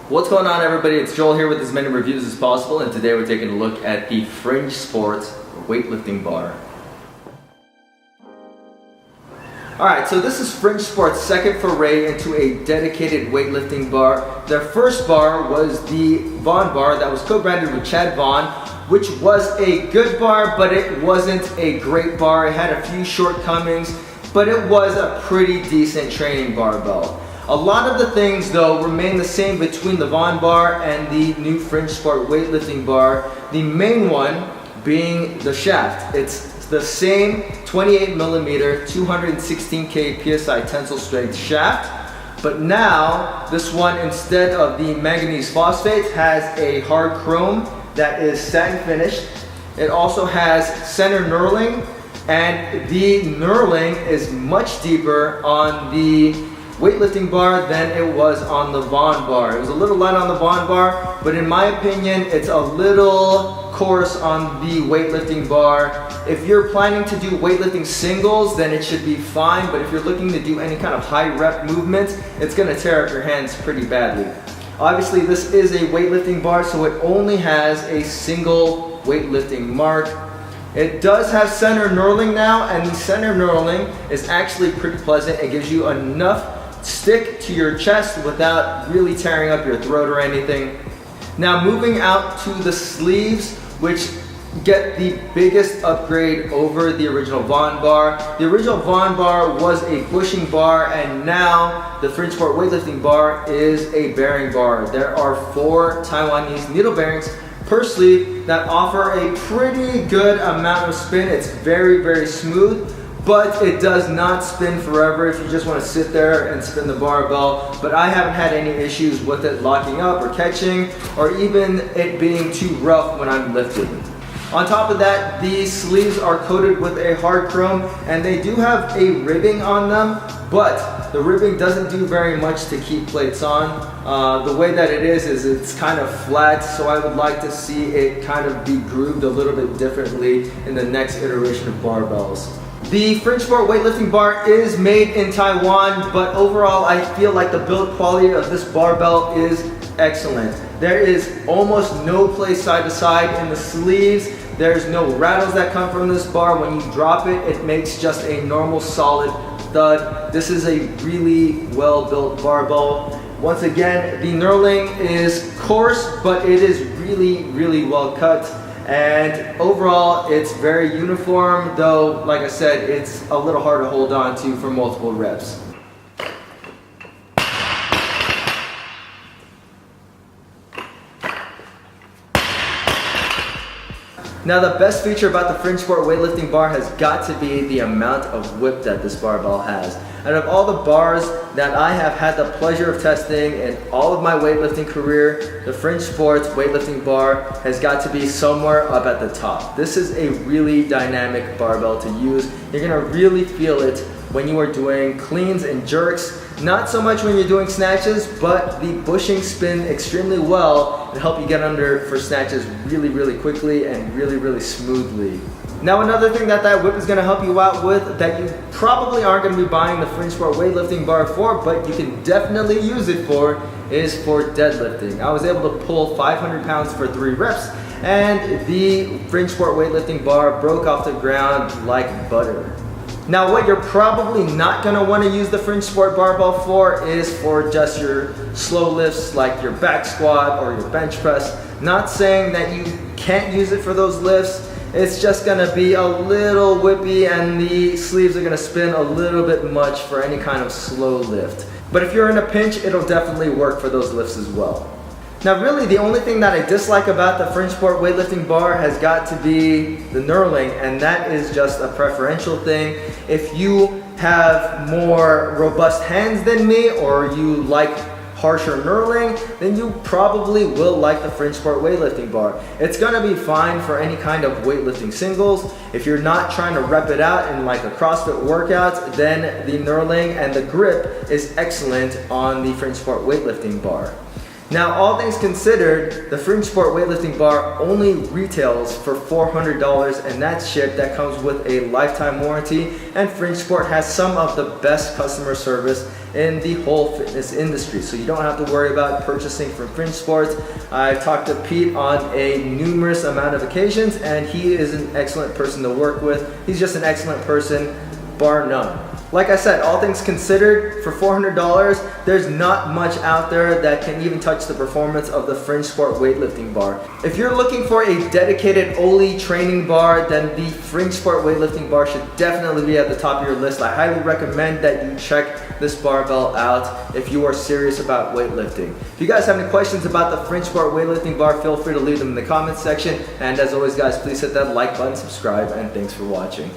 What's going on, everybody? It's Joel here with as many reviews as possible, and today we're taking a look at the Fringe Sports weightlifting bar. Alright, so this is Fringe Sports' second foray into a dedicated weightlifting bar. Their first bar was the Vaughn bar that was co-branded with Chad Vaughn, which was a good bar, but it wasn't a great bar. It had a few shortcomings, but it was a pretty decent training barbell. A lot of the things, though, remain the same between the Vaughn bar and the new Fringe Sport weightlifting bar. The main one being the shaft. It's the same 28mm, 216K PSI tensile strength shaft, but now this one, instead of the manganese phosphate, has a hard chrome that is satin finished. It also has center knurling, and the knurling is much deeper on the weightlifting bar than it was on the Vaughn bar. It was a little light on the Vaughn bar, but in my opinion, it's a little coarse on the weightlifting bar. If you're planning to do weightlifting singles, then it should be fine, but if you're looking to do any kind of high rep movements, it's gonna tear up your hands pretty badly. Obviously, this is a weightlifting bar, so it only has a single weightlifting mark. It does have center knurling now, and the center knurling is actually pretty pleasant. It gives you enough stick to your chest without really tearing up your throat or anything. Now moving out to the sleeves, which get the biggest upgrade over the original Vaughn bar. The original Vaughn bar was a bushing bar, and now the Fringe Sport weightlifting bar is a bearing bar. There are 4 Taiwanese needle bearings per sleeve that offer a pretty good amount of spin. It's very, very smooth, but it does not spin forever if you just want to sit there and spin the barbell. But I haven't had any issues with it locking up or catching, or even it being too rough when I'm lifting. On top of that, these sleeves are coated with a hard chrome, and they do have a ribbing on them, but the ribbing doesn't do very much to keep plates on. The way that it is it's kind of flat, so I would like to see it kind of be grooved a little bit differently in the next iteration of barbells. The Fringe Sport weightlifting bar is made in Taiwan, but overall I feel like the build quality of this barbell is excellent. There is almost no play side to side in the sleeves. There's no rattles that come from this bar. When you drop it, it makes just a normal solid thud. This is a really well built barbell. Once again, the knurling is coarse, but it is really well cut. And overall, it's very uniform, though, like I said, it's a little hard to hold on to for multiple reps. Now, the best feature about the Fringe Sport weightlifting bar has got to be the amount of whip that this barbell has. Out of all the bars that I have had the pleasure of testing in all of my weightlifting career, the Fringe Sports weightlifting bar has got to be somewhere up at the top. This is a really dynamic barbell to use. You're gonna really feel it when you are doing cleans and jerks. Not so much when you're doing snatches, but the bushing spin extremely well and help you get under for snatches really quickly and really smoothly. Now, another thing that whip is going to help you out with, that you probably aren't going to be buying the Fringe Sport weightlifting bar for, but you can definitely use it for, is for deadlifting. I was able to pull 500 pounds for 3 reps, and the Fringe Sport weightlifting bar broke off the ground like butter. Now, what you're probably not going to want to use the Fringe Sport barbell for is for just your slow lifts like your back squat or your bench press. Not saying that you can't use it for those lifts. It's just going to be a little whippy, and the sleeves are going to spin a little bit much for any kind of slow lift. But if you're in a pinch, it'll definitely work for those lifts as well. Now, really, the only thing that I dislike about the Fringe Sport weightlifting bar has got to be the knurling, and that is just a preferential thing. If you have more robust hands than me, or you like harsher knurling, then you probably will like the Fringe Sport weightlifting bar. It's gonna be fine for any kind of weightlifting singles. If you're not trying to rep it out in like a CrossFit workout, then the knurling and the grip is excellent on the Fringe Sport weightlifting bar. Now, all things considered, the Fringe Sport weightlifting bar only retails for $400, and that's shit that comes with a lifetime warranty, and Fringe Sport has some of the best customer service in the whole fitness industry. So you don't have to worry about purchasing from Fringe Sports. I've talked to Pete on a numerous amount of occasions, and he is an excellent person to work with. He's just an excellent person, bar none. Like I said, all things considered, for $400, there's not much out there that can even touch the performance of the Fringe Sport weightlifting bar. If you're looking for a dedicated Oli training bar, then the Fringe Sport weightlifting bar should definitely be at the top of your list. I highly recommend that you check this barbell out if you are serious about weightlifting. If you guys have any questions about the Fringe Sport weightlifting bar, feel free to leave them in the comments section. And as always guys, please hit that like button, subscribe, and thanks for watching.